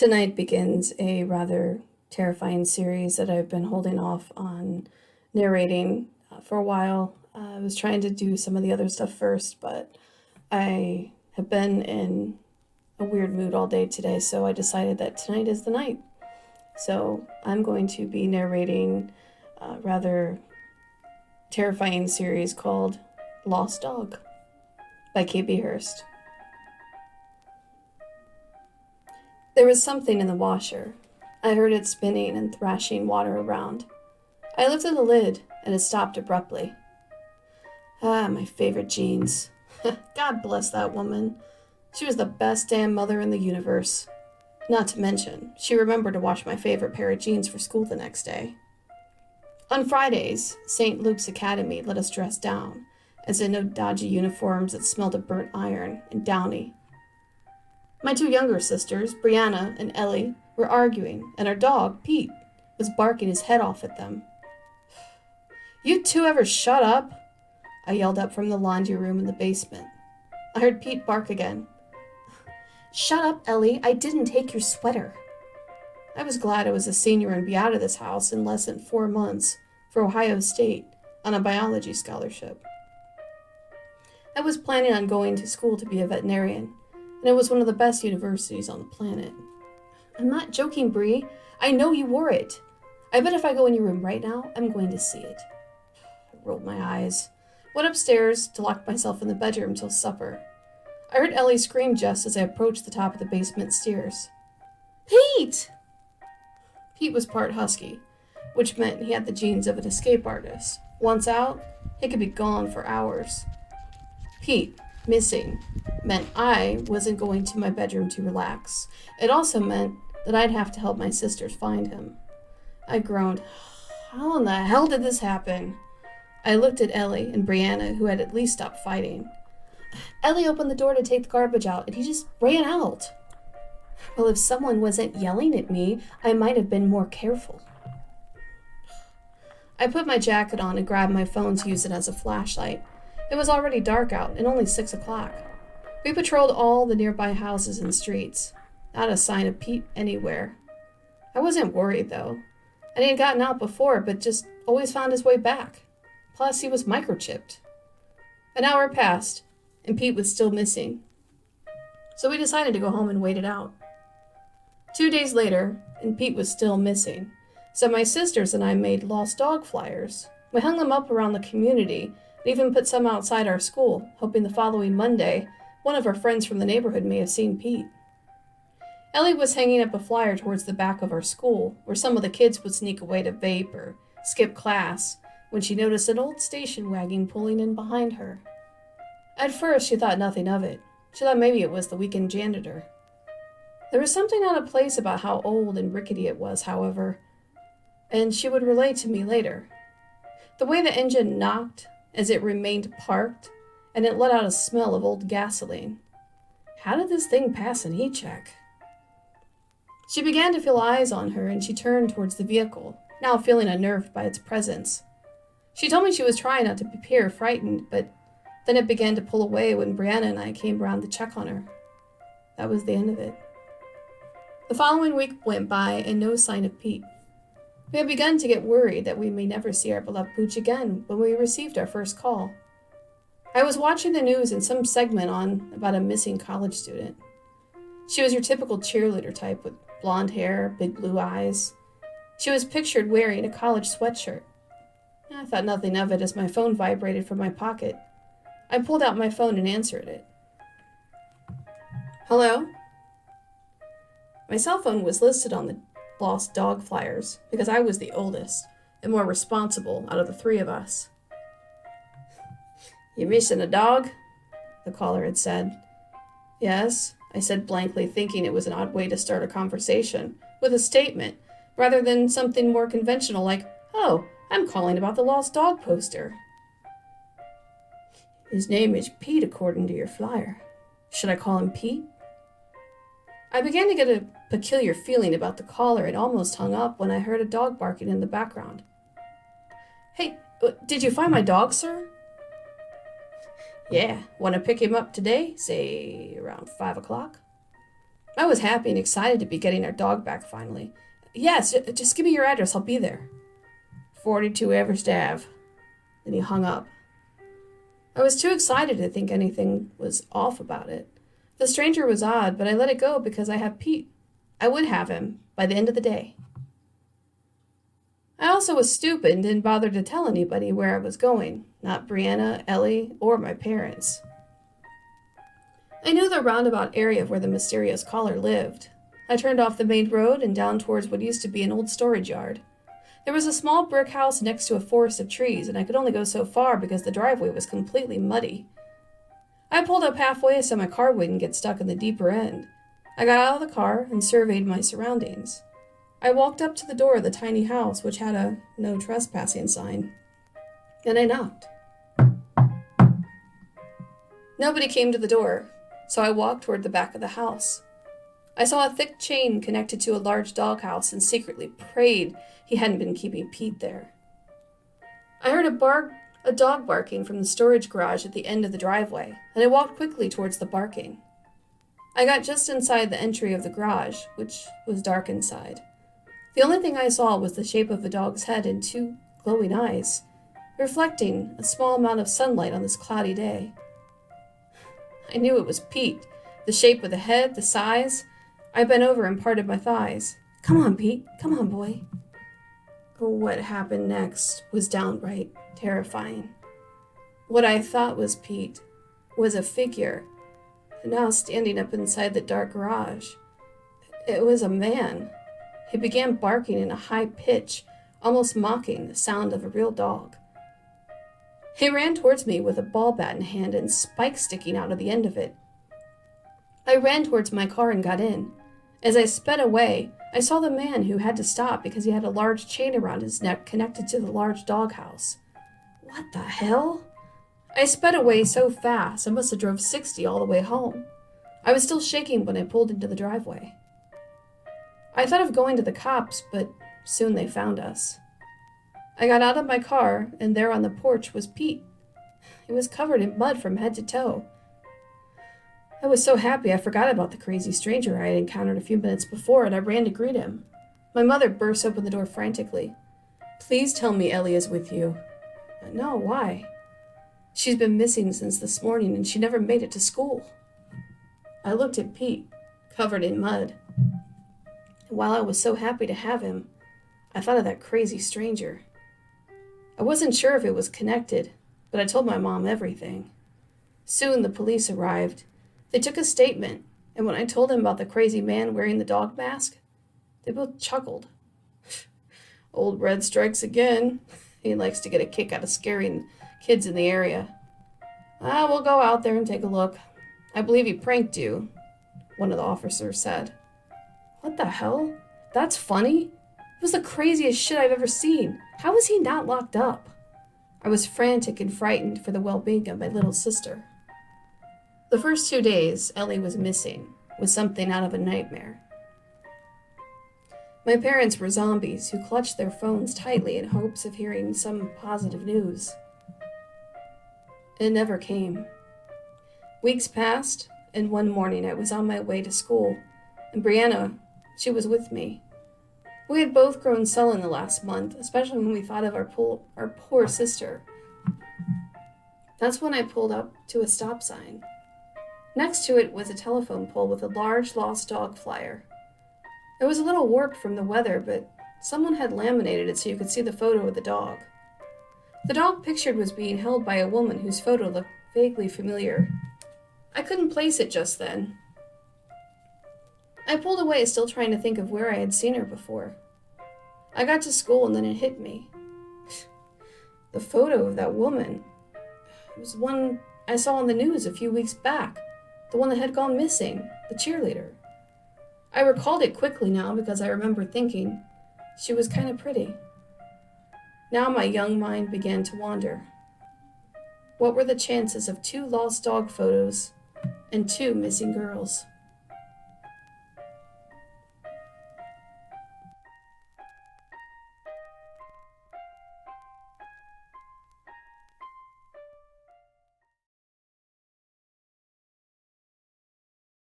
Tonight begins a rather terrifying series that I've been holding off on narrating for a while. I was trying to do some of the other stuff first, but I have been in a weird mood all day today, so I decided that tonight is the night. So I'm going to be narrating a rather terrifying series called Lost Dog by HURST. There was something in the washer. I heard it spinning and thrashing water around. I lifted the lid, and it stopped abruptly. My favorite jeans. God bless that woman. She was the best damn mother in the universe. Not to mention, she remembered to wash my favorite pair of jeans for school the next day. On Fridays, St. Luke's Academy let us dress down, as in no dodgy uniforms that smelled of burnt iron and downy. My two younger sisters, Brianna and Ellie, were arguing, and our dog, Pete, was barking his head off at them. "You two ever shut up?" I yelled up from the laundry room in the basement. I heard Pete bark again. "Shut up, Ellie, I didn't take your sweater." I was glad I was a senior and be out of this house in less than 4 months for Ohio State on a biology scholarship. I was planning on going to school to be a veterinarian, and it was one of the best universities on the planet. I'm not joking, Bree. I know you wore it. I bet if I go in your room right now, I'm going to see it. I rolled my eyes, went upstairs to lock myself in the bedroom till supper. I heard Ellie scream just as I approached the top of the basement stairs. "Pete!" Pete was part husky, which meant he had the genes of an escape artist. Once out, he could be gone for hours. Pete, missing, meant I wasn't going to my bedroom to relax. It also meant that I'd have to help my sisters find him. I groaned. How in the hell did this happen? I looked at Ellie and Brianna, who had at least stopped fighting. Ellie opened the door to take the garbage out, and he just ran out. Well, if someone wasn't yelling at me, I might have been more careful. I put my jacket on and grabbed my phone to use it as a flashlight. It was already dark out and only 6 o'clock. We patrolled all the nearby houses and streets. Not a sign of Pete anywhere. I wasn't worried, though. And he had gotten out before, but just always found his way back. Plus, he was microchipped. An hour passed, and Pete was still missing. So we decided to go home and wait it out. 2 days later, and Pete was still missing. So my sisters and I made lost dog flyers. We hung them up around the community, and even put some outside our school, hoping the following Monday, one of our friends from the neighborhood may have seen Pete. Ellie was hanging up a flyer towards the back of our school, where some of the kids would sneak away to vape or skip class, when she noticed an old station wagon pulling in behind her. At first, she thought nothing of it. She thought maybe it was the weekend janitor. There was something out of place about how old and rickety it was, however, and she would relate to me later. The way the engine knocked as it remained parked, and it let out a smell of old gasoline. How did this thing pass an e-check? She began to feel eyes on her, and she turned towards the vehicle, now feeling unnerved by its presence. She told me she was trying not to appear frightened, but then it began to pull away when Brianna and I came around to check on her. That was the end of it. The following week went by, and no sign of Pete. We had begun to get worried that we may never see our beloved Pooch again when we received our first call. I was watching the news and some segment on about a missing college student. She was your typical cheerleader type with blonde hair, big blue eyes. She was pictured wearing a college sweatshirt. I thought nothing of it as my phone vibrated from my pocket. I pulled out my phone and answered it. Hello? My cell phone was listed on the lost dog flyers because I was the oldest and more responsible out of the 3 of us. "You missing a dog?" the caller had said. "Yes," I said blankly, thinking it was an odd way to start a conversation with a statement rather than something more conventional like, "Oh, I'm calling about the lost dog poster." "His name is Pete according to your flyer. Should I call him Pete?" I began to get a peculiar feeling about the caller and almost hung up when I heard a dog barking in the background. "Hey, did you find my dog, sir?" "Yeah, want to pick him up today, say around 5 o'clock?" I was happy and excited to be getting our dog back finally. Yes, just give me your address, I'll be there. 42 Everest Ave. Then he hung up. I was too excited to think anything was off about it. The stranger was odd, but I let it go because I have Pete. I would have him by the end of the day. I also was stupid and didn't bother to tell anybody where I was going, not Brianna, Ellie, or my parents. I knew the roundabout area where the mysterious caller lived. I turned off the main road and down towards what used to be an old storage yard. There was a small brick house next to a forest of trees, and I could only go so far because the driveway was completely muddy. I pulled up halfway so my car wouldn't get stuck in the deeper end. I got out of the car and surveyed my surroundings. I walked up to the door of the tiny house, which had a no trespassing sign, and I knocked. Nobody came to the door, so I walked toward the back of the house. I saw a thick chain connected to a large doghouse and secretly prayed he hadn't been keeping Pete there. I heard a dog barking from the storage garage at the end of the driveway, and I walked quickly towards the barking. I got just inside the entry of the garage, which was dark inside. The only thing I saw was the shape of a dog's head and two glowing eyes, reflecting a small amount of sunlight on this cloudy day. I knew it was Pete. The shape of the head, the size. I bent over and parted my thighs. Come on, Pete. Come on, boy. But what happened next was downright terrifying. What I thought was Pete was a figure, now standing up inside the dark garage. It was a man. He began barking in a high pitch, almost mocking the sound of a real dog. He ran towards me with a ball bat in hand and spikes sticking out of the end of it. I ran towards my car and got in. As I sped away, I saw the man who had to stop because he had a large chain around his neck connected to the large doghouse. What the hell? I sped away so fast I must have drove 60 all the way home. I was still shaking when I pulled into the driveway. I thought of going to the cops, but soon they found us. I got out of my car, and there on the porch was Pete. He was covered in mud from head to toe. I was so happy I forgot about the crazy stranger I had encountered a few minutes before, and I ran to greet him. My mother burst open the door frantically. Please tell me Ellie is with you. No, why? She's been missing since this morning, and she never made it to school. I looked at Pete, covered in mud. While I was so happy to have him, I thought of that crazy stranger. I wasn't sure if it was connected, but I told my mom everything. Soon the police arrived. They took a statement, and when I told them about the crazy man wearing the dog mask, they both chuckled. Old Red strikes again. He likes to get a kick out of scaring kids in the area. We'll go out there and take a look. I believe he pranked you, one of the officers said. What the hell? That's funny? It was the craziest shit I've ever seen. How was he not locked up? I was frantic and frightened for the well-being of my little sister. The first 2 days, Ellie was missing, with something out of a nightmare. My parents were zombies who clutched their phones tightly in hopes of hearing some positive news. It never came. Weeks passed, and one morning I was on my way to school, and Brianna, she was with me. We had both grown sullen the last month, especially when we thought of our poor sister. That's when I pulled up to a stop sign. Next to it was a telephone pole with a large lost dog flyer. It was a little warped from the weather, but someone had laminated it so you could see the photo of the dog. The dog pictured was being held by a woman whose photo looked vaguely familiar. I couldn't place it just then. I pulled away, still trying to think of where I had seen her before. I got to school and then it hit me. The photo of that woman was one I saw on the news a few weeks back, the one that had gone missing, the cheerleader. I recalled it quickly now because I remember thinking she was kind of pretty. Now my young mind began to wander. What were the chances of 2 lost dog photos and 2 missing girls?